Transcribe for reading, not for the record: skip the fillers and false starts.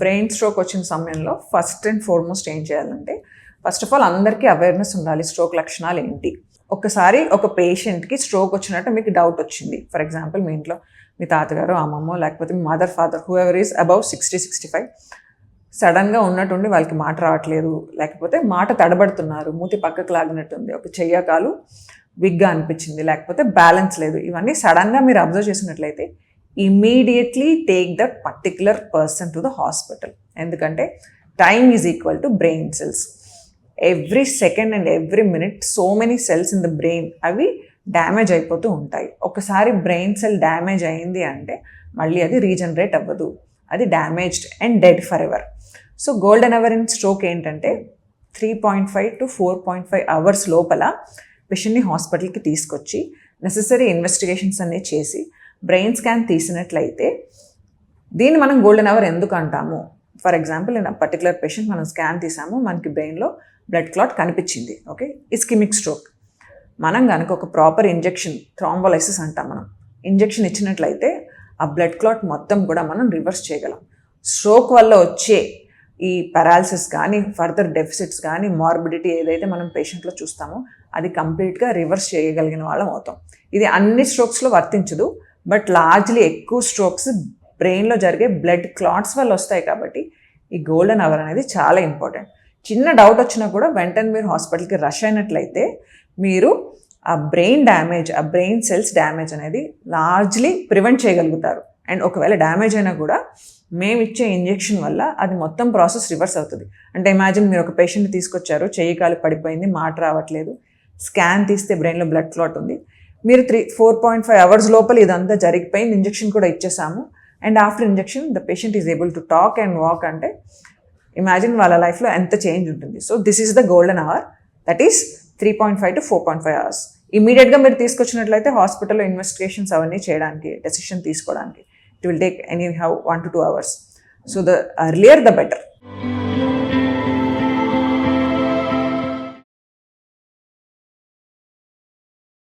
Brain stroke వచ్చిన సమయంలో first and foremost ఏం చేయాలంటే, ఫస్ట్ ఆఫ్ ఆల్ అందరికీ అవేర్నెస్ ఉండాలి స్ట్రోక్ లక్షణాలు ఏంటి. ఒకసారి ఒక పేషెంట్కి స్ట్రోక్ వచ్చినట్టు మీకు డౌట్ వచ్చింది. ఫర్ ఎగ్జాంపుల్ మీ ఇంట్లో మీ తాతగారు, అమ్మమ్మ, లేకపోతే మీ mother, father, whoever is above 60-65 సడన్గా ఉన్నట్టుండి వాళ్ళకి మాట రావట్లేదు, లేకపోతే మాట తడబడుతున్నారు, మూతి పక్కకు లాగినట్టుంది, ఒక చెయ్య కాలు విగ్గా అనిపించింది, లేకపోతే బ్యాలెన్స్ లేదు, ఇవన్నీ సడన్గా మీరు అబ్జర్వ్ చేసినట్లయితే immediately take that particular person to the hospital. ఎందుకంటే time is equal to brain cells. Every second and every minute so many cells in the brain అవి డ్యామేజ్ అయిపోతూ ఉంటాయి. ఒకసారి బ్రెయిన్ సెల్ డ్యామేజ్ అయింది అంటే మళ్ళీ అది రీజనరేట్ అవ్వదు, అది damaged and dead forever. So golden hour in stroke ఏంటంటే 3.5 to 4.5 hours లోపల పేషెంట్ని హాస్పిటల్కి తీసుకొచ్చి నెసెసరీ ఇన్వెస్టిగేషన్స్ అన్నీ చేసి బ్రెయిన్ స్కాన్ తీసినట్లయితే, దీన్ని మనం గోల్డెన్ అవర్ ఎందుకు అంటాము? For example in particular patient మనం స్కాన్ తీసాము, మనకి బ్రెయిన్లో బ్లడ్ క్లాట్ కనిపించింది, ఓకే, ఇస్కిమిక్ స్ట్రోక్. మనం కనుక ఒక ప్రాపర్ ఇంజెక్షన్, థ్రాంబోలైసిస్ అంటాం, మనం ఇంజెక్షన్ ఇచ్చినట్లయితే ఆ బ్లడ్ క్లాట్ మొత్తం కూడా మనం రివర్స్ చేయగలం. స్ట్రోక్ వల్ల వచ్చే ఈ పారాలిసిస్ కానీ, ఫర్దర్ డెఫిసిట్స్ కానీ, మార్బిడిటీ ఏదైతే మనం పేషెంట్లో చూస్తామో అది కంప్లీట్గా రివర్స్ చేయగలిగిన వాళ్ళం అవుతాం. ఇది అన్ని స్ట్రోక్స్లో వర్తించదు, బట్ లార్జ్లీ ఎక్కువ స్ట్రోక్స్ బ్రెయిన్లో జరిగే బ్లడ్ క్లాట్స్ వల్ల వస్తాయి. కాబట్టి ఈ గోల్డెన్ అవర్ అనేది చాలా ఇంపార్టెంట్. చిన్న డౌట్ వచ్చినా కూడా వెంటనే మీరు హాస్పిటల్కి రష్ అయినట్లయితే మీరు ఆ బ్రెయిన్ డ్యామేజ్, ఆ బ్రెయిన్ సెల్స్ డ్యామేజ్ అనేది లార్జ్లీ ప్రివెంట్ చేయగలుగుతారు. అండ్ ఒకవేళ డ్యామేజ్ అయినా కూడా మేము ఇచ్చే ఇంజెక్షన్ వల్ల అది మొత్తం ప్రాసెస్ రివర్స్ అవుతుంది. అంటే ఇమాజిన్ మీరు ఒక పేషెంట్ని తీసుకొచ్చారు, చెయ్యి కాలు పడిపోయింది, మాట రావట్లేదు, స్కాన్ తీస్తే బ్రెయిన్లో బ్లడ్ క్లాట్ ఉంది, మీరు 4.5 hours లోపల ఇదంతా జరిగిపోయింది, ఇంజెక్షన్ కూడా ఇచ్చేసాము, and after injection the patient is able to talk and walk అంటే ఇమాజిన్ వాళ్ళ లైఫ్లో ఎంత చేంజ్ ఉంటుంది. So this is the golden hour, that is 3.5 to 4.5 hours. ఇమీడియట్గా మీరు తీసుకొచ్చినట్లయితే హాస్పిటల్లో ఇన్వెస్టిగేషన్స్ అవన్నీ చేయడానికి, డెసిషన్ తీసుకోవడానికి it will take any how 1 to 2 hours. So the earlier the better.